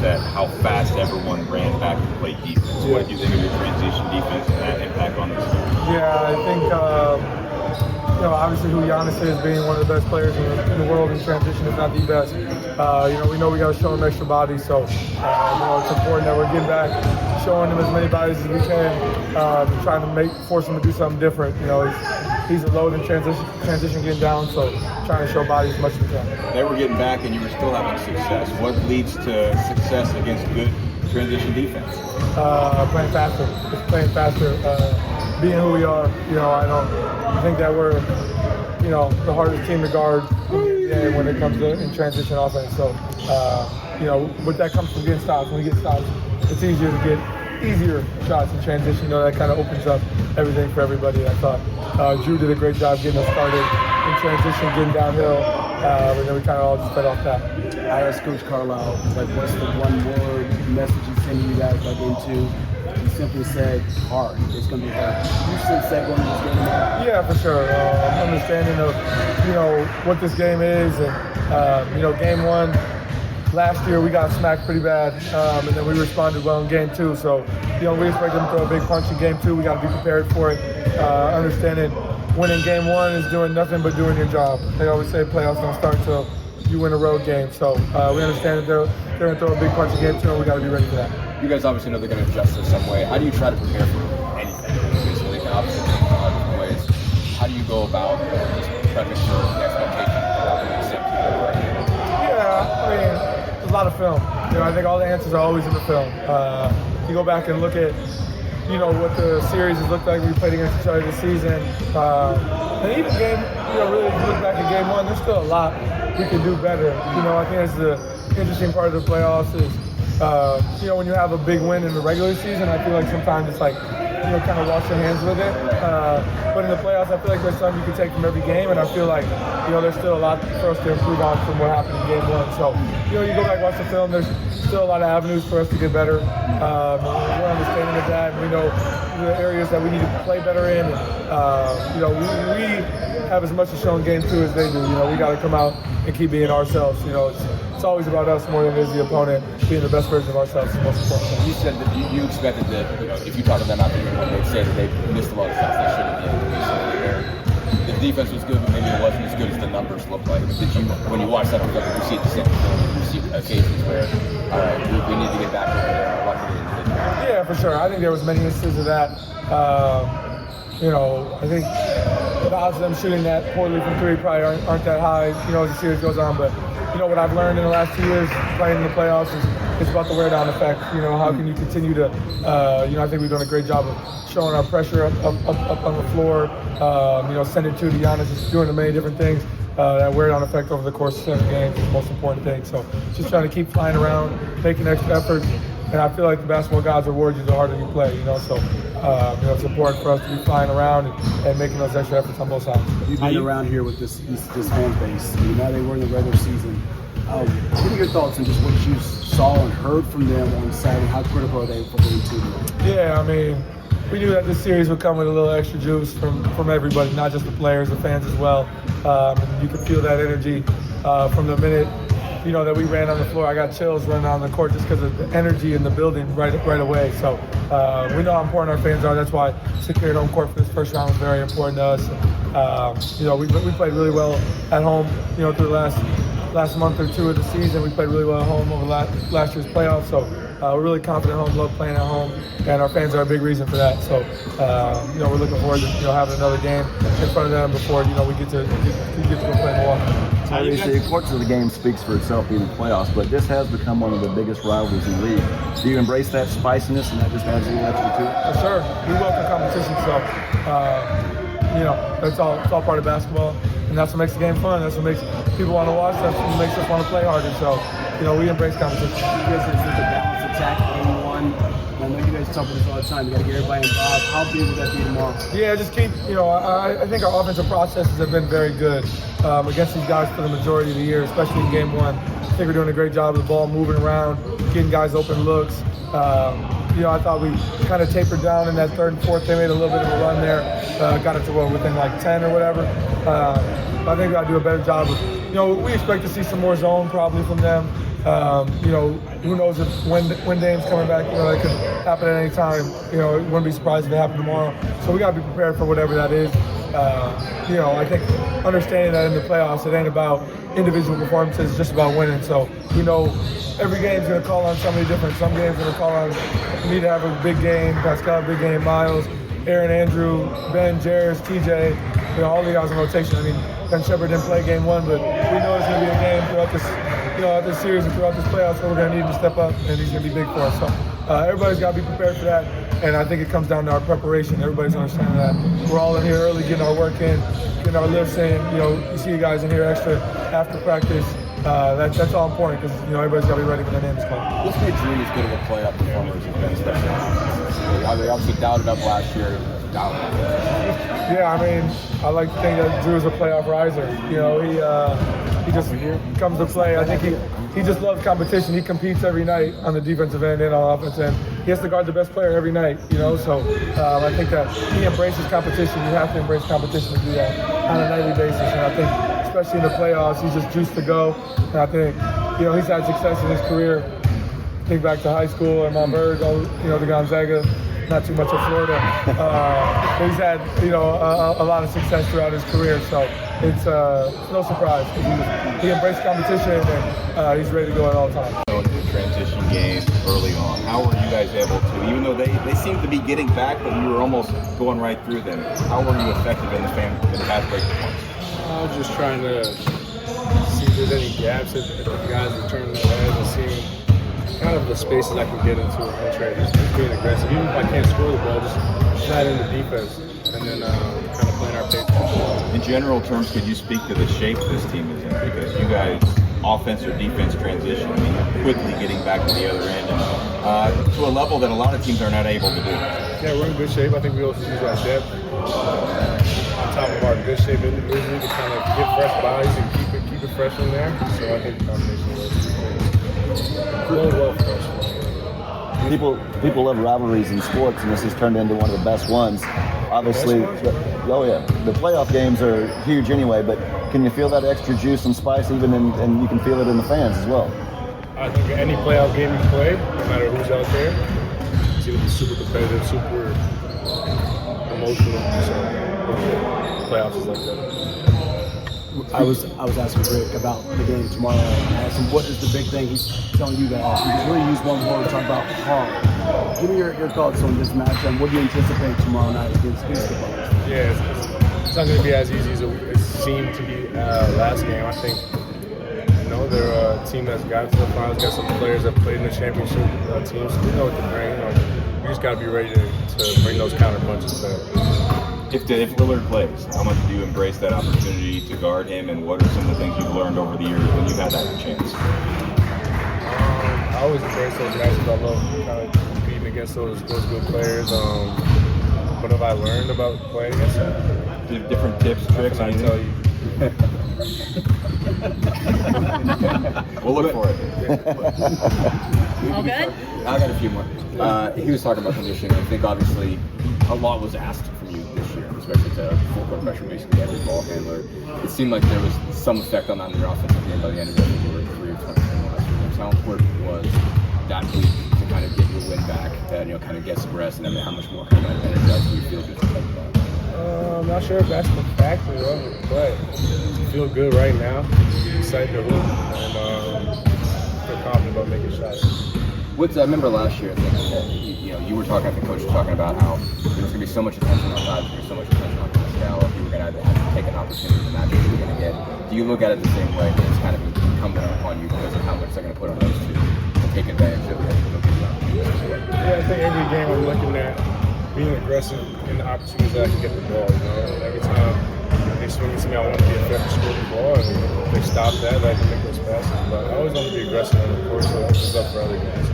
set, how fast everyone ran back to play defense. What do you think of your transition defense and that impact on this? Yeah, I think, obviously who Giannis is, being one of the best players in the world in transition, if not the best. We know we got to show him extra bodies, so it's important that we're getting back, showing him as many bodies as we can, trying to force him to do something different. He's a load in transition getting down, so trying to show bodies as much as we can. They were getting back and you were still having success. What leads to success against good transition defense? Playing faster. Just playing faster. Being who we are. I think that we're, the hardest team to guard in the NBA when it comes to in transition offense. So, but that comes from getting stops. When we get stops, it's easier to get easier shots in transition. That kind of opens up everything for everybody. I thought Drew did a great job getting us started in transition, getting downhill, and then we kind of all just fed off that. I asked Coach Carlisle, what's the one-word message he's sending you guys into? He simply said, hard. It's going to be hard. You sense that going into this game? Yeah, for sure. Understanding of, what this game is. And, game one, last year we got smacked pretty bad. And then we responded well in game two. So, we expect them to throw a big punch in game two. We got to be prepared for it. Understanding winning game one is doing nothing but doing your job. They always say playoffs don't start until you win a road game. So we understand that they're going to throw a big punch in game two, and we got to be ready for that. You guys obviously know they're going to adjust in some way. How do you try to prepare for anything? So they can obviously take a lot of different ways. How do you go about just prepping for the expectation of the same team? Yeah, there's a lot of film. I think all the answers are always in the film. You go back and look at, what the series has looked like. We played against each other this season. And even game, really if you look back at game one, there's still a lot we can do better. I think that's the interesting part of the playoffs is, when you have a big win in the regular season, I feel like sometimes it's like, kind of wash your hands with it. But in the playoffs, I feel like there's something you can take from every game, and I feel like, there's still a lot for us to improve on from what happened in game one. So, you go back and watch the film, there's still a lot of avenues for us to get better. We're understanding of that, and we know the areas that we need to play better in. And, we have as much to show in game two as they do. We got to come out and keep being ourselves. It's always about us more than it is the opponent. Being the best version of ourselves is the most important thing. You said that you expected that, if you talk to them after the game, they'd say that they missed a lot of shots they shouldn't have. The defense was good, but maybe it wasn't as good as the numbers looked like. Did you, when you watch that, you see the same film, you see occasions where, all right, we need to get back over there. Yeah, for sure. I think there was many instances of that. I think the odds of them shooting that poorly from three probably aren't that high, as the series goes on. But, what I've learned in the last 2 years playing in the playoffs is it's about the wear-down effect. How can you continue to, I think we've done a great job of showing our pressure up on the floor, sending two to Giannis, just doing many different things. That wear-down effect over the course of 7 games is the most important thing. So just trying to keep flying around, making extra efforts. And I feel like the basketball gods reward you the harder you play, So, it's important for us to be flying around and making those extra efforts on both sides. You've been around here with this fan base. Now they were in the regular season. What are your thoughts on just what you saw and heard from them on Saturday? How critical are they for the team? Yeah, we knew that this series would come with a little extra juice from everybody, not just the players, the fans as well. And you could feel that energy from the minute that we ran on the floor. I got chills running on the court just because of the energy in the building right away. So we know how important our fans are. That's why securing home court for this first round was very important to us. We played really well at home. Through the last month or two of the season, we played really well at home over last year's playoffs. So we're really confident at home, love playing at home, and our fans are a big reason for that. So we're looking forward to having another game in front of them before we get to go play Milwaukee. Tyrese, the importance of the game speaks for itself in the playoffs, but this has become one of the biggest rivalries in the league. Do you embrace that spiciness and that just adds a little extra to it? For sure. We welcome competition, so it's all part of basketball, and that's what makes the game fun. That's what makes people want to watch. That's what makes us want to play harder. So, we embrace competition. You guys think the balance attack game one? I know you guys talk about this all the time. You got to get everybody involved. How big will that be tomorrow? Yeah, just keep. I think our offensive processes have been very good against these guys for the majority of the year, especially in game one. I think we're doing a great job of the ball moving around, getting guys open looks. I thought we kind of tapered down in that third and fourth. They made a little bit of a run there, got it to within like 10 or whatever. I think we got to do a better job of, we expect to see some more zone probably from them. Who knows if when Dame's coming back, that could happen at any time. It wouldn't be surprised if it happened tomorrow. So we got to be prepared for whatever that is. I think understanding that in the playoffs, it ain't about individual performances, it's just about winning. So, every game's going to call on somebody different. Some games are going to call on me to have a big game, Pascal a big game, Miles, Aaron, Andrew, Ben, Jairus, TJ, all the guys in rotation. I mean, Ben Shepard didn't play game one, but we know it's going to be a game throughout this series and throughout this playoffs where we're going to need him to step up, and he's going to be big for us. So everybody's got to be prepared for that, and I think it comes down to our preparation. Everybody's understanding that we're all in here early, getting our work in, getting our lifts in. You see you guys in here extra after practice. That's all important because everybody's got to be ready when their name's called. What's made Drew as good of a playoff performer as he's been, especially? They obviously doubted up last year. Yeah, I mean, I like to think that Drew's a playoff riser. He just comes to play. I think he just loves competition. He competes every night on the defensive end and on the offensive end. He has to guard the best player every night, So I think that he embraces competition. You have to embrace competition to do that on a nightly basis. And I think, especially in the playoffs, he's just juiced to go. And I think, he's had success in his career. Think back to high school and Nembhard, the Gonzaga. Not too much of Florida. But he's had, a lot of success throughout his career. So it's no surprise. He embraced competition and he's ready to go at all times. Into the transition game early on, how were you guys able to, even though they seemed to be getting back, but you were almost going right through them, how were you effective in the fast break points? I was just trying to see if there's any gaps if the guys were turning their heads and seeing kind of the spaces I can get into and try just being aggressive. Even if I can't score the ball, just shot in the defense and then kind of playing our pace. In general terms, could you speak to the shape this team is in? Because you guys, offense or defense transition, quickly getting back to the other end and to a level that a lot of teams are not able to do. Yeah, we're in good shape. I think we also use our depth on top of our good shape individually to kind of get fresh bodies and keep it fresh in there. So I think the combination works. Well for us. People love rivalries in sports, and this has turned into one of the best ones. Obviously, the playoff games are huge anyway, but can you feel that extra juice and spice even and you can feel it in the fans as well? I think any playoff game you play, no matter who's out there, it's going to be super competitive, super emotional. So playoffs is like that. I was asking Rick about the game tomorrow. I asked him what is the big thing he's telling you guys. He really used one word to talk about hard. Give me your thoughts on this match and what do you anticipate tomorrow night against the Bucks? Yeah, it's not going to be as easy as it seemed to be last game. I think they're a team that's got to the finals, got some players that played in the championship teams, so we know what to bring. You just got to be ready to bring those counter punches back. If Lillard plays, how much do you embrace that opportunity to guard him, and what are some of the things you've learned over the years when you've had that chance? I always embrace those matches. I love kind of competing against those good players. What have I learned about playing against them? Different tips, tricks, I tell you. We'll look for it. All good? I got a few more. He was talking about conditioning. I think obviously a lot was asked from you this year, especially to full court pressure, basically every ball handler. It seemed like there was some effect on your offensive game by the end of it. You were 3 of 20 last year. So how important was that week to kind of get your win back, and kind of get some rest, and then how much more kind of energized do you feel good to play about? I'm not sure if that's the factor of it, but I feel good right now. Excited to hoop and feel confident about making shots. I remember last year, you were talking, I think Coach was talking about how there was going to be so much attention on Tyrese, there was so much attention on Pascal, you were going to have to take an opportunity to match what you were going to get. Do you look at it the same way, that it's kind of incumbent upon you because of how much they're going to put on those two to take advantage of it? Yeah, I think every game I'm looking at being aggressive in the opportunities that I can get the ball. Every time they swing it to me, I want to be effective to score the ball, and if they stop that, I can make those passes. But I always want to be aggressive on the court, so it's up for other guys.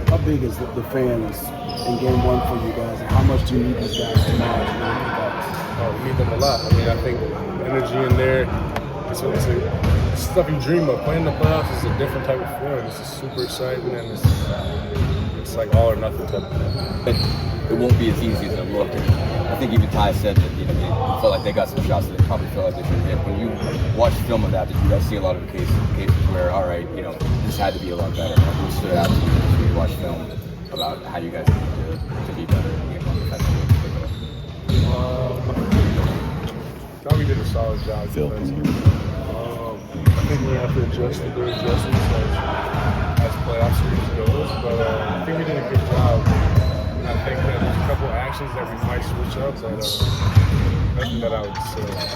How big is the fans in game one for you guys, and how much do you need these guys tomorrow to really get that? We need them a lot. I think the energy in there, it's stuff you dream of. Playing the playoffs is a different type of feeling. It's just super exciting, and it's like all or nothing type of thing. It won't be as easy as it looked. I think even Ty said that they felt like they got some shots that they probably felt like they should have hit. When you watch film of that, did you guys see a lot of cases where, all right, this had to be a lot better? Like, what stood out to you as you watch film about how you guys need to be better defensively? Thought we did a solid job defensively. I think we have to adjust to the adjustments as playoff series goes, but I think we did a good job. And I think that there's a couple actions that we might switch up, but nothing that I would say.